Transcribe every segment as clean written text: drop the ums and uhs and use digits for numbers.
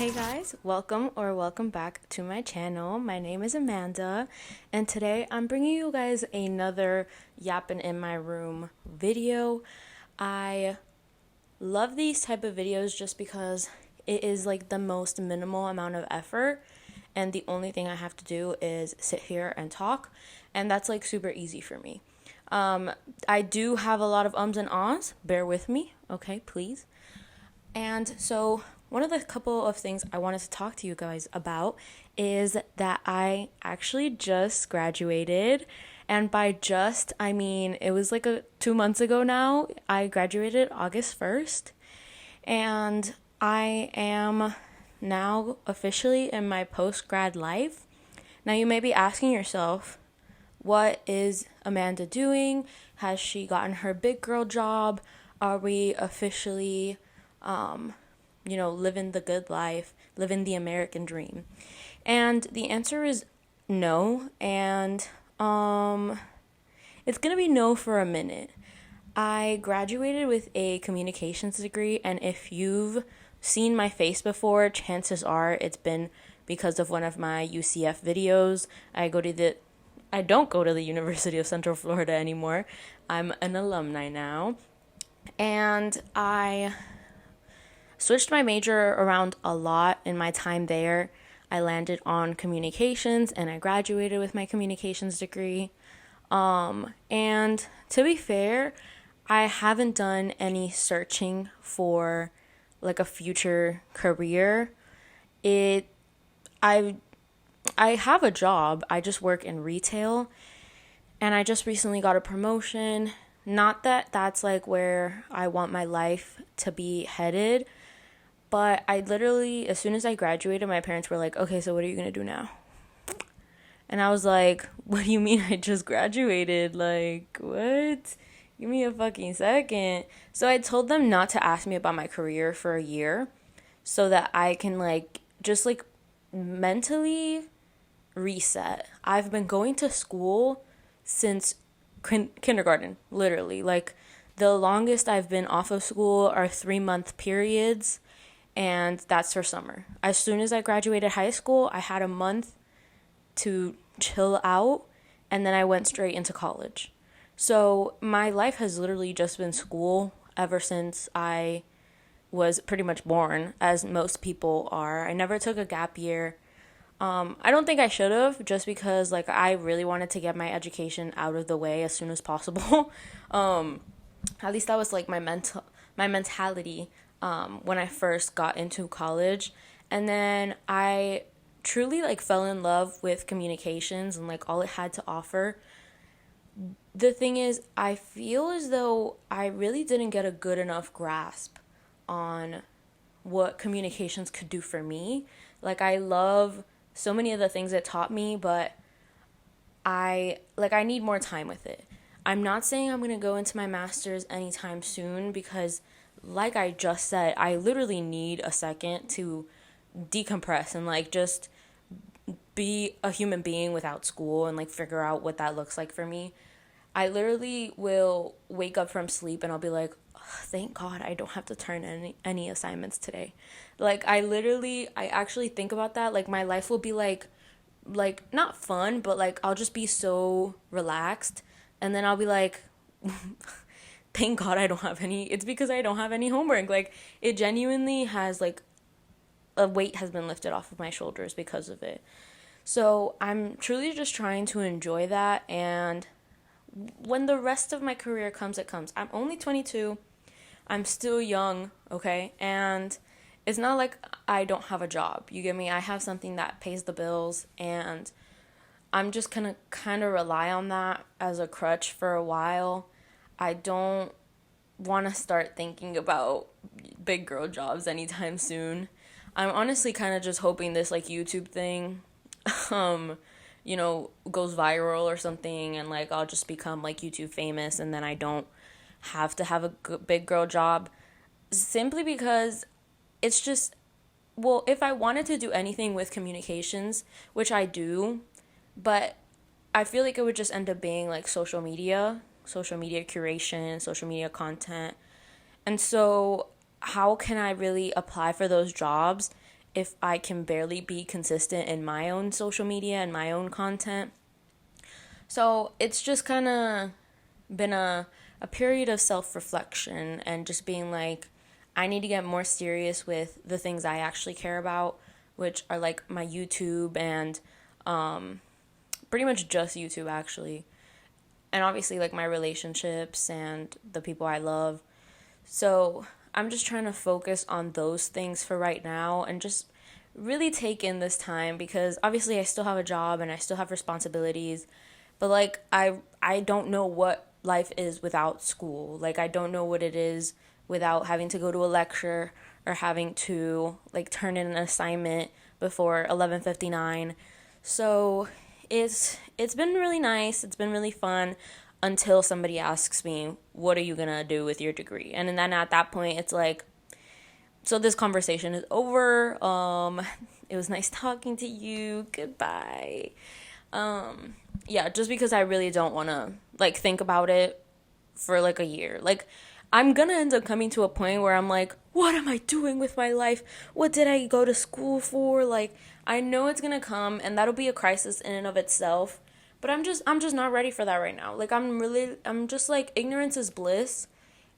Hey guys, welcome back to my channel. My name is Amanda, and today I'm bringing you guys another yappin in my room video. I love these type of videos just because it is like the most minimal amount of effort, and the only thing I have to do is sit here and talk, and that's like super easy for me. I do have a lot of ums and ahs, bear with me, okay, please. And so one of the couple of things I wanted to talk to you guys about is that I actually just graduated. And by just, I mean, it was like 2 months ago now. I graduated August 1st. And I am now officially in my post-grad life. Now you may be asking yourself, what is Amanda doing? Has she gotten her big girl job? Are we officially living the good life, living the American dream? And the answer is no, and it's gonna be no for a minute. I graduated with a communications degree, and if you've seen my face before, chances are it's been because of one of my UCF videos. I don't go to the University of Central Florida anymore. I'm an alumni now, and I switched my major around a lot in my time there. I landed on communications and I graduated with my communications degree. And to be fair, I haven't done any searching for like a future career. I have a job. I just work in retail, and I just recently got a promotion. Not that that's like where I want my life to be headed, but I literally, as soon as I graduated, my parents were like, okay, so what are you going to do now? And I was like, what do you mean I just graduated? Like, what? Give me a fucking second. So I told them not to ask me about my career for a year so that I can just mentally reset. I've been going to school since kindergarten, literally. Like, the longest I've been off of school are 3-month periods, and that's for summer. As soon as I graduated high school, I had a month to chill out, and then I went straight into college. So my life has literally just been school ever since I was pretty much born, as most people are. I never took a gap year. I don't think I should have, just because I really wanted to get my education out of the way as soon as possible. At least that was my mentality when I first got into college. And then I truly fell in love with communications and all it had to offer. The thing is, I feel as though I really didn't get a good enough grasp on what communications could do for me. I love so many of the things it taught me, but I need more time with it. I'm not saying I'm going to go into my master's anytime soon because, like I just said, I literally need a second to decompress and just be a human being without school and figure out what that looks like for me. I literally will wake up from sleep and I'll be like, oh, thank God I don't have to turn any assignments today. I actually think about that. My life will be not fun, but I'll just be so relaxed. And then I'll be like, thank God I don't have it's because I don't have any homework. It genuinely has a weight has been lifted off of my shoulders because of it. So I'm truly just trying to enjoy that, and when the rest of my career comes, it comes. I'm only 22. I'm still young, okay? And it's not like I don't have a job. You get me? I have something that pays the bills, and I'm just gonna kind of rely on that as a crutch for a while. I don't want to start thinking about big girl jobs anytime soon. I'm honestly kind of just hoping this YouTube thing goes viral or something, and I'll just become YouTube famous, and then I don't have to have a big girl job, simply because it's just, well, if I wanted to do anything with communications, which I do, but I feel it would just end up being social media curation, social media content. And so how can I really apply for those jobs if I can barely be consistent in my own social media and my own content. So it's just kind of been a period of self reflection and just being like, I need to get more serious with the things I actually care about, which are like my YouTube and pretty much just YouTube actually. And obviously like my relationships and the people I love. So I'm just trying to focus on those things for right now and just really take in this time because obviously I still have a job and I still have responsibilities, but like I don't know what life is without school. Like I don't know what it is without having to go to a lecture or having to like turn in an assignment before 11:59. So it's been really nice. It's been really fun until somebody asks me, "What are you going to do with your degree?" And then at that point it's like, so this conversation is over. It was nice talking to you. Goodbye. Yeah, just because I really don't want to like think about it for like a year. Like I'm going to end up coming to a point where I'm like, what am I doing with my life? What did I go to school for? Like I know it's going to come and that'll be a crisis in and of itself, but I'm just not ready for that right now. Like I'm just like ignorance is bliss.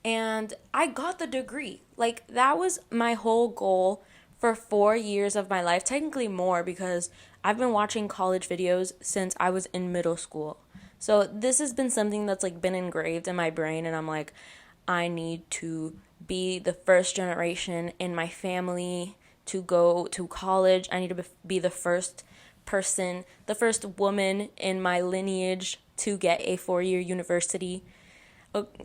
And I got the degree. Like, that was my whole goal for 4 years of my life. Technically more because I've been watching college videos since I was in middle school. So this has been something that's, like, been engraved in my brain. And I'm like, I need to be the first generation in my family to go to college. I need to be the first person, the first woman in my lineage to get a 4-year university.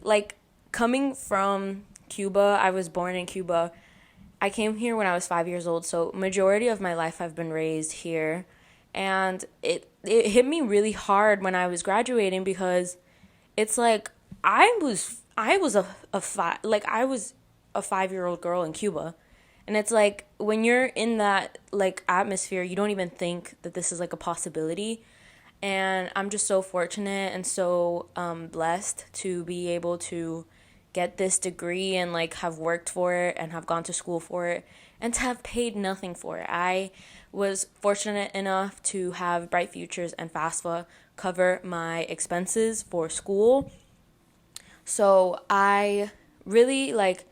Like, coming from Cuba, I was born in Cuba. I came here when I was 5 years old, so majority of my life I've been raised here. And it hit me really hard when I was graduating because it's like I was I was a 5-year-old girl in Cuba. And it's like when you're in that like atmosphere, you don't even think that this is like a possibility. And I'm just so fortunate and so blessed to be able to get this degree and like have worked for it and have gone to school for it and to have paid nothing for it. I was fortunate enough to have Bright Futures and FAFSA cover my expenses for school. So I really like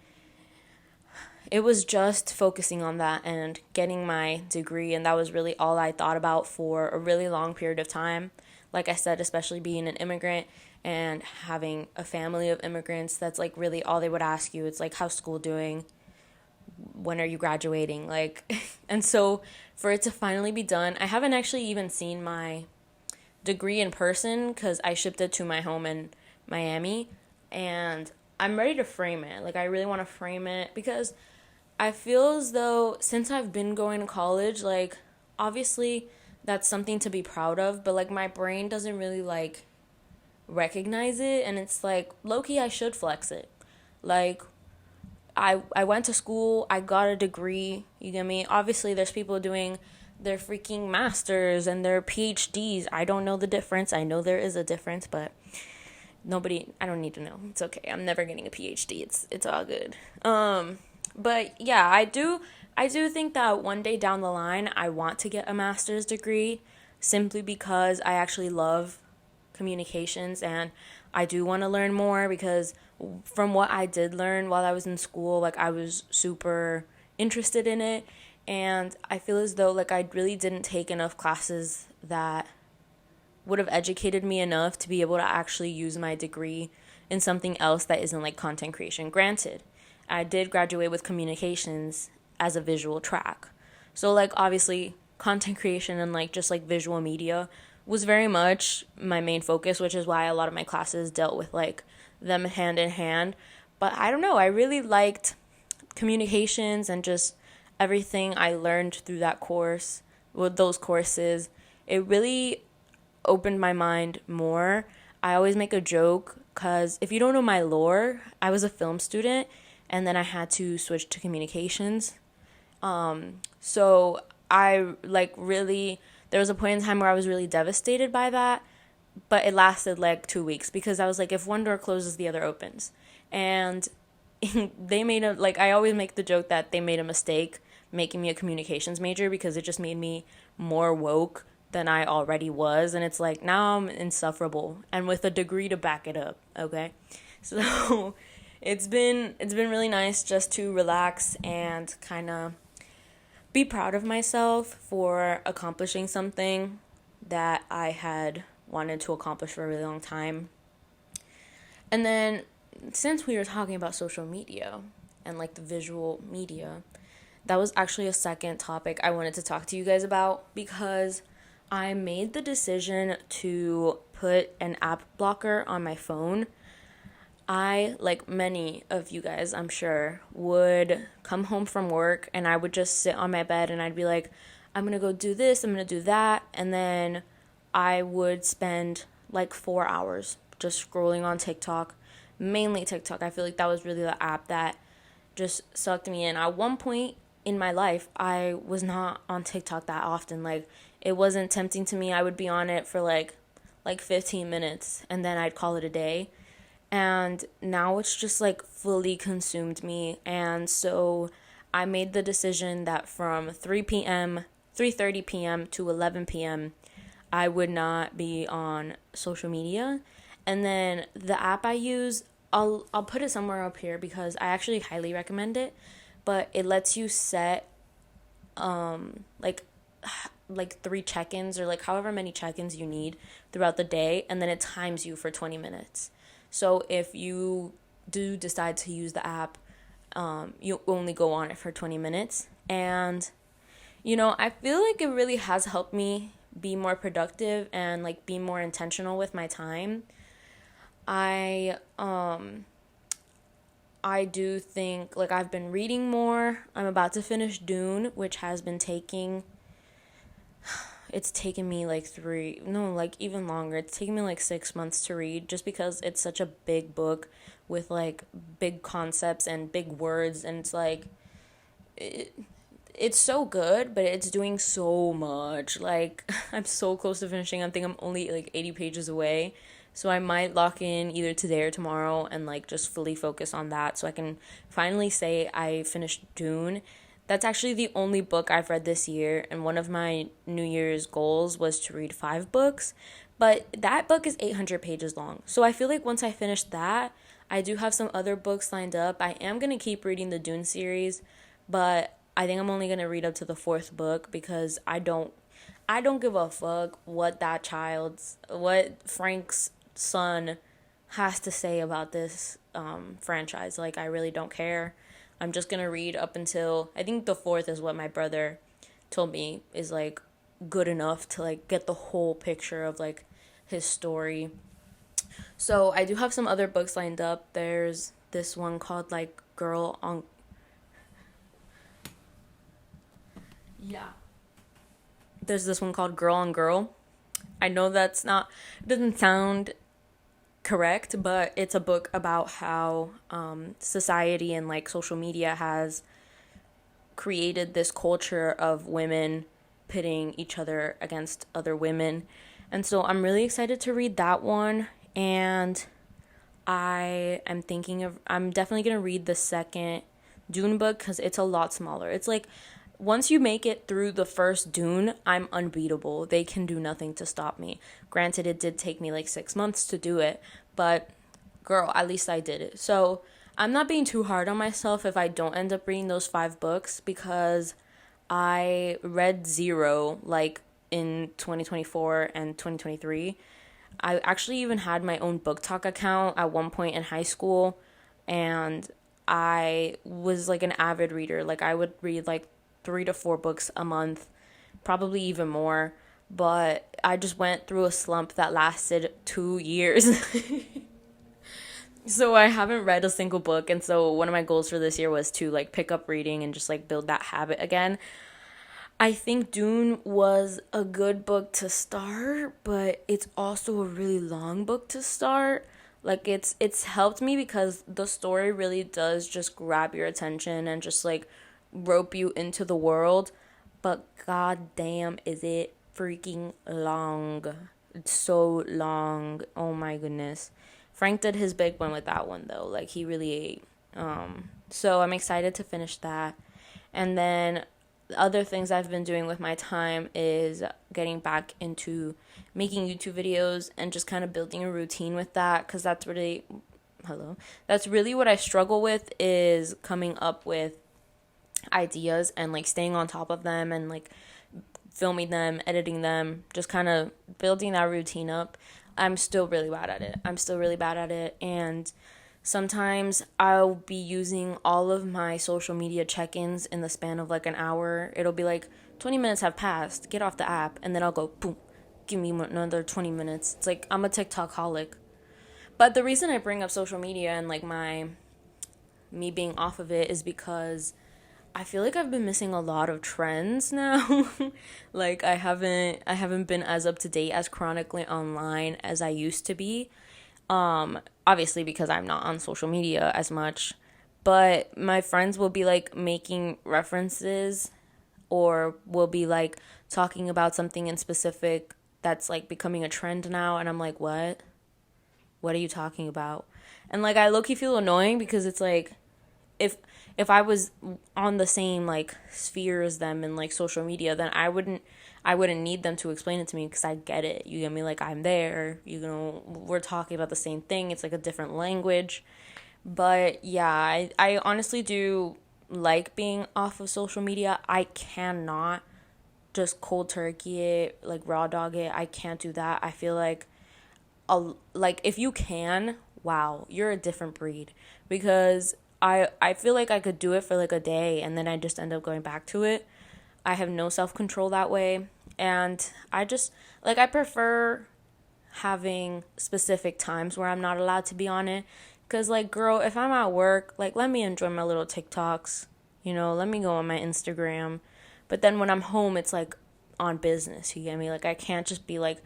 it was just focusing on that and getting my degree, and that was really all I thought about for a really long period of time. Like I said, especially being an immigrant and having a family of immigrants, that's like really all they would ask you. It's like, how's school doing? When are you graduating? Like, and so for it to finally be done, I haven't actually even seen my degree in person because I shipped it to my home in Miami, and I'm ready to frame it. Like, I really want to frame it because I feel as though since I've been going to college, like, obviously that's something to be proud of, but like my brain doesn't really like recognize it, and it's like low-key I should flex it. Like I went to school, I got a degree, you get me? Obviously there's people doing their freaking masters and their PhDs. I don't know the difference. I know there is a difference, but I don't need to know. It's okay. I'm never getting a PhD. It's all good. But yeah, I do think that one day down the line I want to get a master's degree simply because I actually love communications and I do want to learn more because from what I did learn while I was in school, like I was super interested in it, and I feel as though like I really didn't take enough classes that would have educated me enough to be able to actually use my degree in something else that isn't like content creation. Granted, I did graduate with communications as a visual track. So like obviously content creation and like just like visual media was very much my main focus, which is why a lot of my classes dealt with like them hand in hand. But I don't know, I really liked communications and just everything I learned through that course, with those courses. It really opened my mind more. I always make a joke because if you don't know my lore, I was a film student and then I had to switch to communications. So I like really, there was a point in time where I was really devastated by that, but it lasted like 2 weeks because I was like, if one door closes, the other opens. And they made I always make the joke that they made a mistake making me a communications major because it just made me more woke than I already was. And it's like now I'm insufferable and with a degree to back it up, okay? So it's been really nice just to relax and kind of be proud of myself for accomplishing something that I had wanted to accomplish for a really long time. And then since we were talking about social media and like the visual media, that was actually a second topic I wanted to talk to you guys about because I made the decision to put an app blocker on my phone. I, like many of you guys, I'm sure, would come home from work and I would just sit on my bed and I'd be like, I'm gonna go do this, I'm gonna do that. And then I would spend like 4 hours just scrolling on TikTok, mainly TikTok. I feel like that was really the app that just sucked me in. At one point in my life, I was not on TikTok that often. Like, it wasn't tempting to me. I would be on it for like 15 minutes and then I'd call it a day. And now it's just like fully consumed me. And so I made the decision that from 3:30 p.m. to 11 p.m. I would not be on social media. And then the app I use, I'll put it somewhere up here because I actually highly recommend it, but it lets you set like three check-ins or like however many check-ins you need throughout the day, and then it times you for 20 minutes. So if you do decide to use the app, you only go on it for 20 minutes. And, I feel like it really has helped me be more productive and like be more intentional with my time. I do think like I've been reading more. I'm about to finish Dune, which has been it's taken me like even longer. It's taken me like 6 months to read just because it's such a big book with like big concepts and big words. And it's like, it's so good, but it's doing so much. Like, I'm so close to finishing. I think I'm only like 80 pages away. So I might lock in either today or tomorrow and like just fully focus on that so I can finally say I finished Dune. That's actually the only book I've read this year, and one of my New Year's goals was to read 5 books, but that book is 800 pages long. So I feel like once I finish that, I do have some other books lined up. I am going to keep reading the Dune series, but I think I'm only going to read up to the 4th book because I don't give a fuck what Frank's son has to say about this franchise. Like, I really don't care. I'm just gonna read up until I think the 4th is what my brother told me is like good enough to like get the whole picture of like his story. So I do have some other books lined up. There's this one called like Girl on Yeah. There's this one called Girl on Girl. I know it doesn't sound correct, but it's a book about how society and like social media has created this culture of women pitting each other against other women. And so I'm really excited to read that one. And I'm definitely going to read the second Dune book because it's a lot smaller. It's like once you make it through the first Dune, I'm unbeatable. They can do nothing to stop me. Granted, it did take me like 6 months to do it, but girl, at least I did it. So I'm not being too hard on myself if I don't end up reading those 5 books because I read 0 like in 2024 and 2023. I actually even had my own book talk account at one point in high school, and I was like an avid reader. Like, I would read like 3 to 4 books a month, probably even more. But I just went through a slump that lasted 2 years. So I haven't read a single book, and so one of my goals for this year was to like pick up reading and just like build that habit again. I think Dune was a good book to start, but it's also a really long book to start. Like, it's helped me because the story really does just grab your attention and just like rope you into the world. But god damn, is it freaking long. It's so long. Oh my goodness. Frank did his big one with that one though. Like, he really ate. So I'm excited to finish that. And then other things I've been doing with my time is getting back into making YouTube videos and just kind of building a routine with that, because that's really what I struggle with, is coming up with ideas and like staying on top of them and like filming them, editing them, just kind of building that routine up. I'm still really bad at it. And sometimes I'll be using all of my social media check-ins in the span of like an hour. It'll be like 20 minutes have passed, get off the app, and then I'll go, boom, give me another 20 minutes. It's like I'm a TikTok-holic. But the reason I bring up social media and like me being off of it is because I feel like I've been missing a lot of trends now. Like I haven't been as up to date, as chronically online as I used to be. Obviously because I'm not on social media as much, but my friends will be like making references or will be like talking about something in specific that's like becoming a trend now, and I'm like, "What? What are you talking about?" And like I low-key feel annoying because it's like if I was on the same like sphere as them in like social media, then I wouldn't need them to explain it to me because I get it. You get me? Like I'm there, we're talking about the same thing. It's like a different language. But yeah, I honestly do like being off of social media. I cannot just cold turkey it, like raw dog it. I can't do that. I feel like if you can, wow, you're a different breed, because I feel like I could do it for like a day and then I just end up going back to it. I have no self-control that way, and I just like I prefer having specific times where I'm not allowed to be on it, cuz like girl, if I'm at work, like let me enjoy my little TikToks, let me go on my Instagram. But then when I'm home, it's like on business, you get me? Like I can't just be like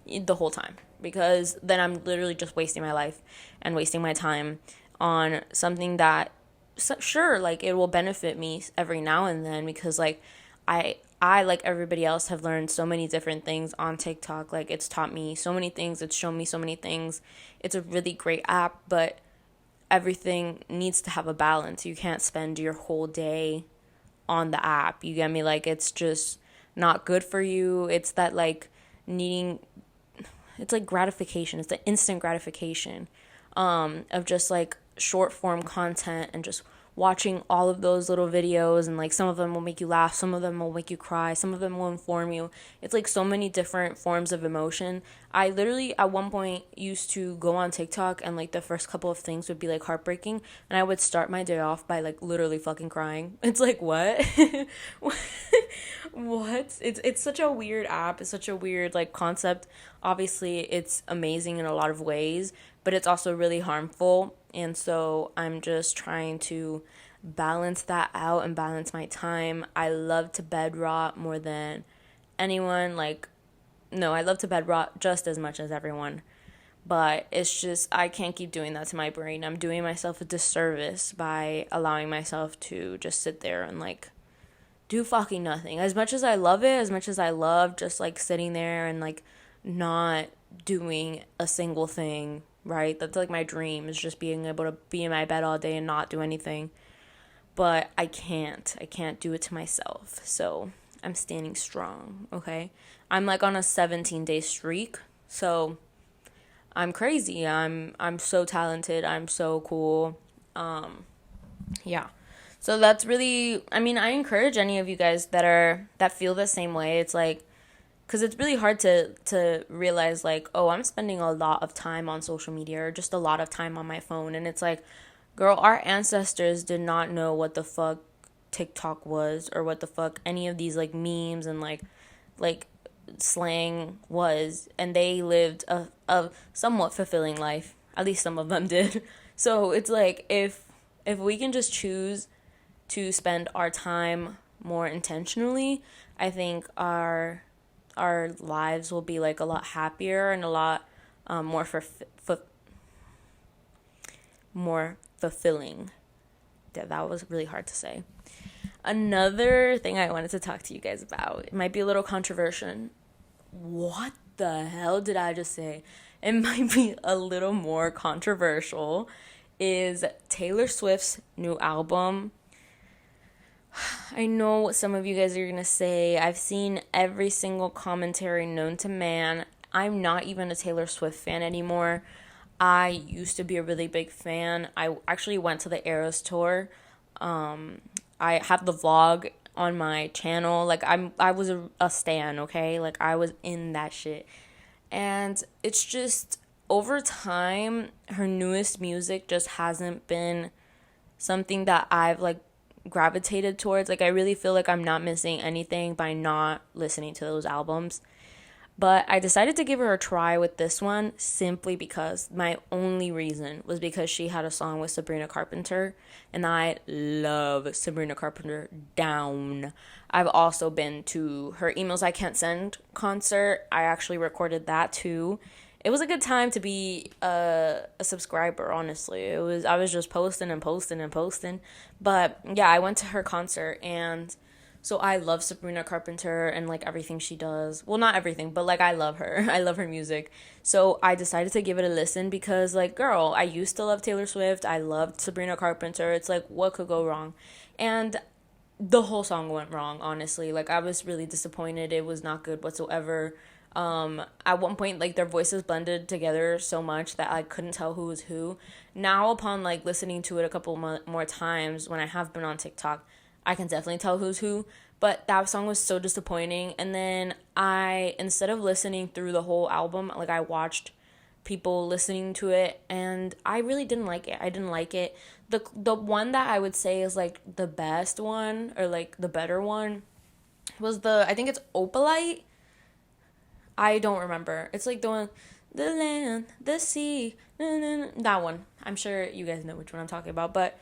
the whole time, because then I'm literally just wasting my life and wasting my time on something that sure, like it will benefit me every now and then, because like I like everybody else have learned so many different things on TikTok. Like it's taught me so many things, it's shown me so many things. It's a really great app, but everything needs to have a balance. You can't spend your whole day on the app, you get me? Like it's just not good for you. It's that like needing, it's like gratification. It's the instant gratification of just like short form content and just watching all of those little videos, and like some of them will make you laugh, some of them will make you cry, some of them will inform you. It's like so many different forms of emotion. I literally at one point used to go on TikTok and like the first couple of things would be like heartbreaking, and I would start my day off by like literally fucking crying. It's like what? What? It's such a weird app. It's such a weird like concept. Obviously it's amazing in a lot of ways, but it's also really harmful. And so I'm just trying to balance that out and balance my time. I love to bed rot more than anyone. Like, no, I love to bed rot just as much as everyone. But it's just, I can't keep doing that to my brain. I'm doing myself a disservice by allowing myself to just sit there and like do fucking nothing. As much as I love it, as much as I love just like sitting there and like not doing a single thing, right? That's like my dream, is just being able to be in my bed all day and not do anything. But I can't do it to myself. So I'm standing strong, okay? I'm like on a 17-day streak. So I'm crazy. I'm so talented. I'm so cool. Yeah. So that's really, I mean, I encourage any of you guys that feel the same way. It's like, because it's really hard to realize like, oh, I'm spending a lot of time on social media or just a lot of time on my phone. And it's like, girl, our ancestors did not know what the fuck TikTok was, or what the fuck any of these like memes and like slang was. And they lived a somewhat fulfilling life. At least some of them did. So it's like, if we can just choose to spend our time more intentionally, I think our lives will be like a lot happier and a lot more fulfilling. That was really hard to say. Another thing I wanted to talk to you guys about, it might be a little controversial. What the hell did I just say? It might be a little more controversial, is Taylor Swift's new album. I know what some of you guys are gonna say. I've seen every single commentary known to man. I'm not even a Taylor Swift fan anymore. I used to be a really big fan. I actually went to the Eras tour. I have the vlog on my channel. Like I was a stan, okay? Like I was in that shit. And it's just over time her newest music just hasn't been something that I've like gravitated towards. Like I really feel like I'm not missing anything by not listening to those albums. But I decided to give her a try with this one simply because my only reason was because she had a song with Sabrina Carpenter, and I love Sabrina Carpenter down. I've also been to her Emails I Can't Send concert. I actually recorded that too. It was a good time to be a subscriber, honestly. I was just posting and posting and posting. But yeah, I went to her concert, and so I love Sabrina Carpenter and like everything she does. Well, not everything, but like I love her. I love her music. So I decided to give it a listen because like girl, I used to love Taylor Swift. I loved Sabrina Carpenter. It's like what could go wrong? And the whole song went wrong, honestly. Like I was really disappointed. It was not good whatsoever. At one point like their voices blended together so much that I couldn't tell who was who. Now upon like listening to it a couple more times when I have been on TikTok, I can definitely tell who's who. But that song was so disappointing. And then I, instead of listening through the whole album, like I watched people listening to it, and I really didn't like it. I didn't like it. The one that I would say is like the best one, or like the better one, was the, I think it's Opalite. I don't remember. It's like the one, the land, the sea, na, na, na, that one. I'm sure you guys know which one I'm talking about, but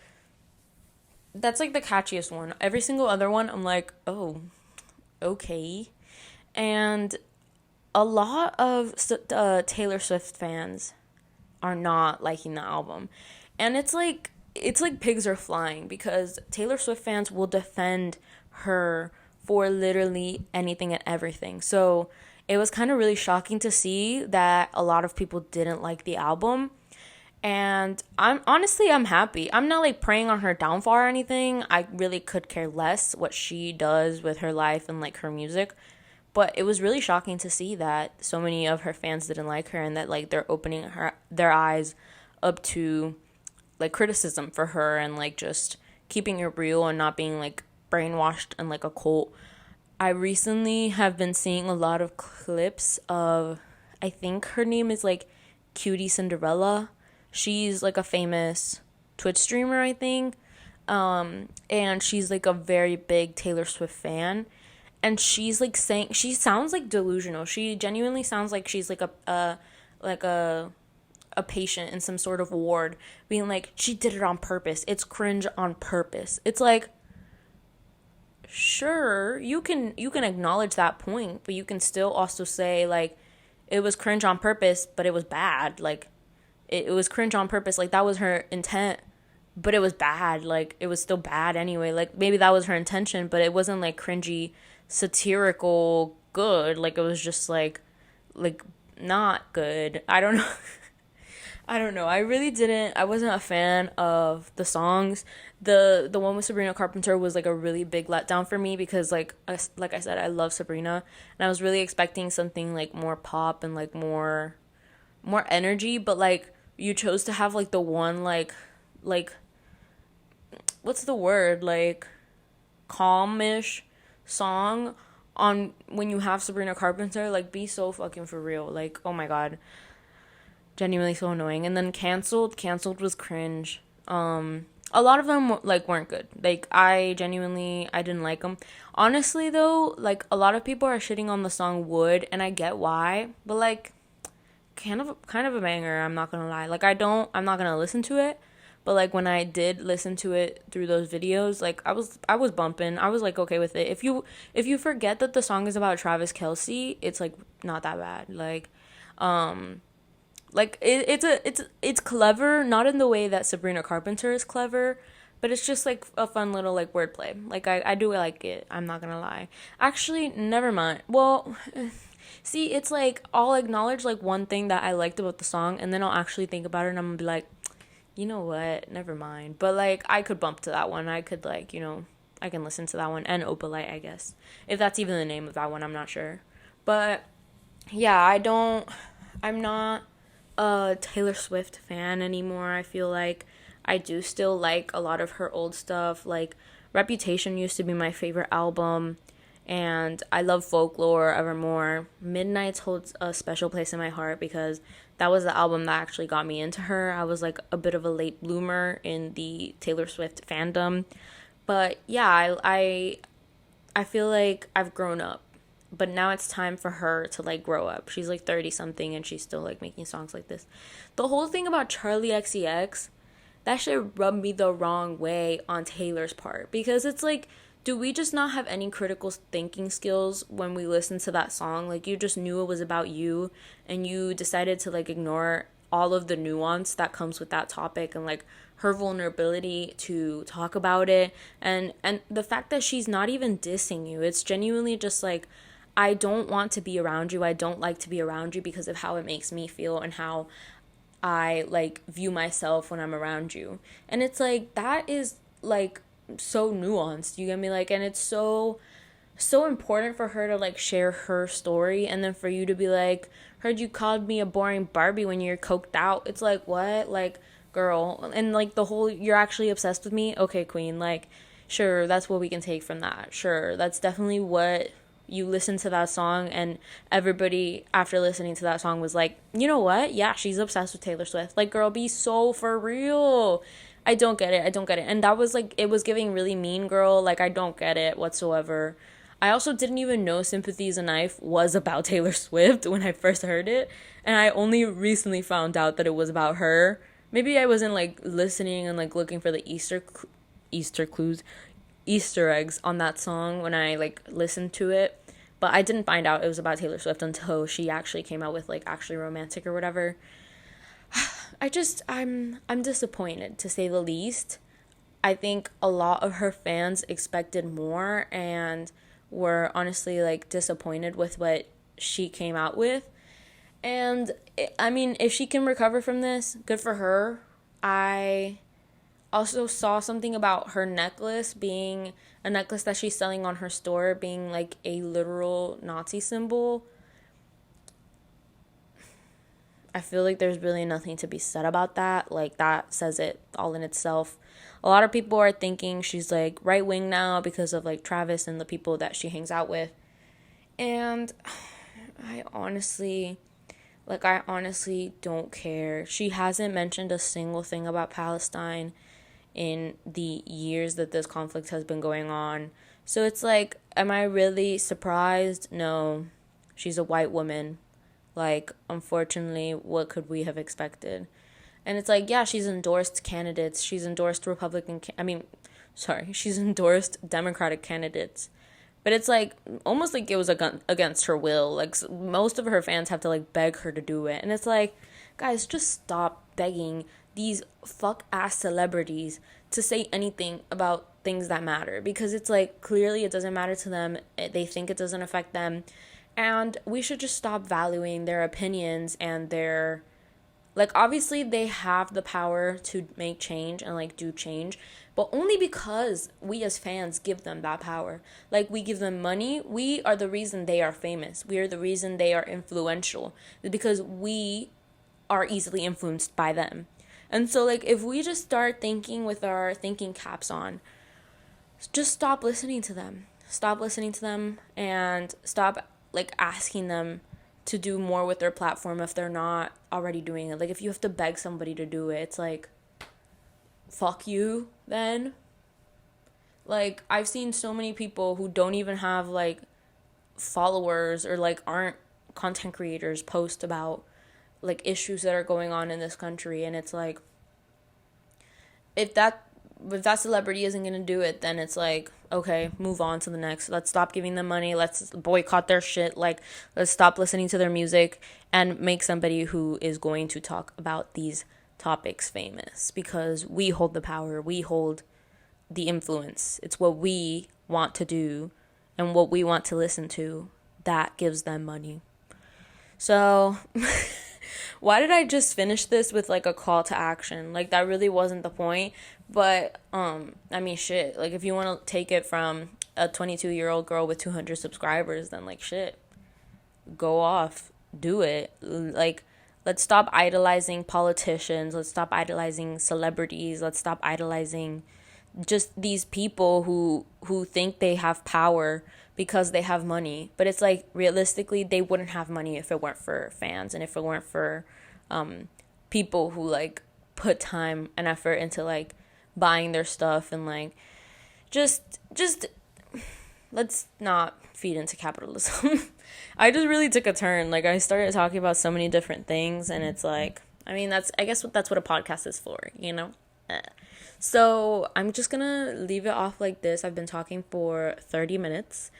that's like the catchiest one. Every single other one, I'm like, oh, okay. And a lot of Taylor Swift fans are not liking the album, and it's like pigs are flying because Taylor Swift fans will defend her for literally anything and everything. So it was kind of really shocking to see that a lot of people didn't like the album. And I'm happy. I'm not like praying on her downfall or anything. I really could care less what she does with her life and like her music. But it was really shocking to see that so many of her fans didn't like her, and that like they're opening their eyes up to like criticism for her, and like just keeping it real and not being like brainwashed and like a cult. I recently have been seeing a lot of clips of, I think her name is like Cutie Cinderella. She's like a famous Twitch streamer, I think. And she's like a very big Taylor Swift fan. And she's like saying, she sounds like delusional. She genuinely sounds like she's like like a patient in some sort of ward, being like, she did it on purpose. It's cringe on purpose. It's like, sure, you can acknowledge that point, but you can still also say like it was cringe on purpose, but it was bad. Like it was cringe on purpose. Like that was her intent, but it was bad. Like it was still bad anyway. Like maybe that was her intention, but it wasn't like cringy, satirical good. Like it was just like not good. I don't know. I don't know. I really didn't. I wasn't a fan of the songs. The one with Sabrina Carpenter was like a really big letdown for me because like I said, I love Sabrina, and I was really expecting something like more pop and like more energy, but like you chose to have like the one like what's the word, like calmish song on when you have Sabrina Carpenter. Like be so fucking for real. Like oh my god, genuinely so annoying. And then Cancelled was cringe. A lot of them like weren't good. Like I didn't like them. Honestly though, like a lot of people are shitting on the song Wood, and I get why, but like kind of a banger, I'm not gonna lie. Like I'm not gonna listen to it, but like when I did listen to it through those videos, like I was bumping. I was like okay with it. If you forget that the song is about Travis Kelce, it's like not that bad. Like it's clever, not in the way that Sabrina Carpenter is clever, but it's just like a fun little like wordplay. Like I do like it. I'm not gonna lie. Actually, never mind. Well, see, it's like I'll acknowledge like one thing that I liked about the song, and then I'll actually think about it, and I'm gonna be like, you know what? Never mind. But like I could bump to that one. I could like I can listen to that one, and Opalite, I guess. If that's even the name of that one, I'm not sure. But yeah, I'm not a Taylor Swift fan anymore. I feel like I do still like a lot of her old stuff. Like Reputation used to be my favorite album, and I love Folklore Evermore. Midnights holds a special place in my heart because that was the album that actually got me into her. I was like a bit of a late bloomer in the Taylor Swift fandom. But yeah, I feel like I've grown up. But now it's time for her to like grow up. She's like 30 something and she's still like making songs like this. The whole thing about Charlie XCX, that shit rubbed me the wrong way on Taylor's part, because it's like, do we just not have any critical thinking skills when we listen to that song? Like, you just knew it was about you and you decided to like ignore all of the nuance that comes with that topic, and like her vulnerability to talk about it, and the fact that she's not even dissing you. It's genuinely just like, I don't want to be around you. I don't like to be around you because of how it makes me feel and how I like view myself when I'm around you. And it's like, that is like so nuanced, you get me? Like, and it's so important for her to like share her story, and then for you to be like, heard you called me a boring Barbie when you're coked out. It's like, what? Like, girl. And like the whole, you're actually obsessed with me? Okay, queen. Like, sure, that's what we can take from that. Sure, that's definitely what you listen to that song, and everybody after listening to that song was like, you know what? Yeah, she's obsessed with Taylor Swift. Like, girl, be so for real. I don't get it. And that was like, it was giving really Mean Girl. Like, I don't get it whatsoever. I also didn't even know Sympathy is a Knife was about Taylor Swift when I first heard it. And I only recently found out that it was about her. Maybe I wasn't like listening and like looking for the Easter eggs on that song when I like listened to it. But I didn't find out it was about Taylor Swift until she actually came out with like Actually Romantic or whatever. I'm disappointed, to say the least. I think a lot of her fans expected more and were honestly like disappointed with what she came out with. And I mean, if she can recover from this, good for her. I also saw something about her necklace being a necklace that she's selling on her store being like a literal Nazi symbol. I feel like there's really nothing to be said about that. Like, that says it all in itself. A lot of people are thinking she's like right wing now because of like Travis and the people that she hangs out with. And I honestly don't care. She hasn't mentioned a single thing about Palestine in the years that this conflict has been going on. So it's like, am I really surprised? No. She's a white woman. Like, unfortunately, what could we have expected? And it's like, yeah, she's endorsed candidates. She's endorsed she's endorsed Democratic candidates. But it's like, almost like it was against her will. Like, most of her fans have to like beg her to do it. And it's like, guys, just stop begging these fuck-ass celebrities to say anything about things that matter. Because it's like, clearly it doesn't matter to them. They think it doesn't affect them. And we should just stop valuing their opinions and their... Like, obviously, they have the power to make change and, like, do change. But only because we as fans give them that power. Like, we give them money. We are the reason they are famous. We are the reason they are influential. Because we are easily influenced by them. And so, like, if we just start thinking with our thinking caps on, just stop listening to them. Stop listening to them and stop, like, asking them to do more with their platform if they're not already doing it. Like, if you have to beg somebody to do it, it's like, fuck you, then. Like, I've seen so many people who don't even have, like, followers or, like, aren't content creators post about, like, issues that are going on in this country, and it's like, if that celebrity isn't gonna do it, then it's like, okay, move on to the next. Let's stop giving them money. Let's boycott their shit. Like, let's stop listening to their music and make somebody who is going to talk about these topics famous, because we hold the power. We hold the influence. It's what we want to do and what we want to listen to that gives them money. So Why did I just finish this with like a call to action? Like that really wasn't the point. But I mean shit. Like if you want to take it from a 22-year-old girl with 200 subscribers, then like shit. Go off. Do it. Like let's stop idolizing politicians. Let's stop idolizing celebrities. Let's stop idolizing just these people who think they have power because they have money. But it's like realistically they wouldn't have money if it weren't for fans and if it weren't for people who like put time and effort into like buying their stuff and like just let's not feed into capitalism. I just really took a turn. Like I started talking about so many different things and it's like I mean I guess that's what a podcast is for, you know? So I'm just gonna leave it off like this. I've been talking for 30 minutes.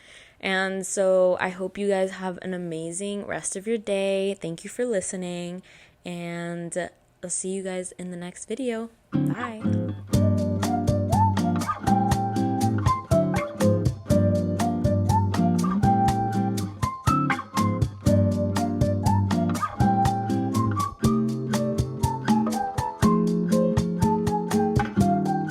And so I hope you guys have an amazing rest of your day. Thank you for listening. And I'll see you guys in the next video. Bye.